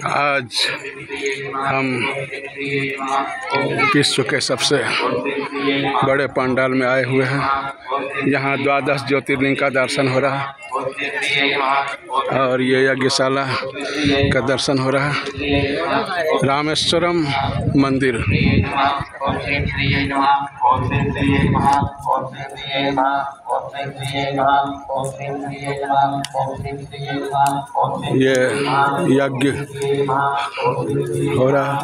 आज हम विश्व के सबसे बड़े पंडाल में आए हुए हैं। यहाँ 12 ज्योतिर्लिंग का दर्शन हो रहा है और ये यज्ञशाला का दर्शन हो रहा है। रामेश्वरम मंदिर। ये यज्ञ हो रहा,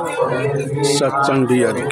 सत्संग यज्ञ।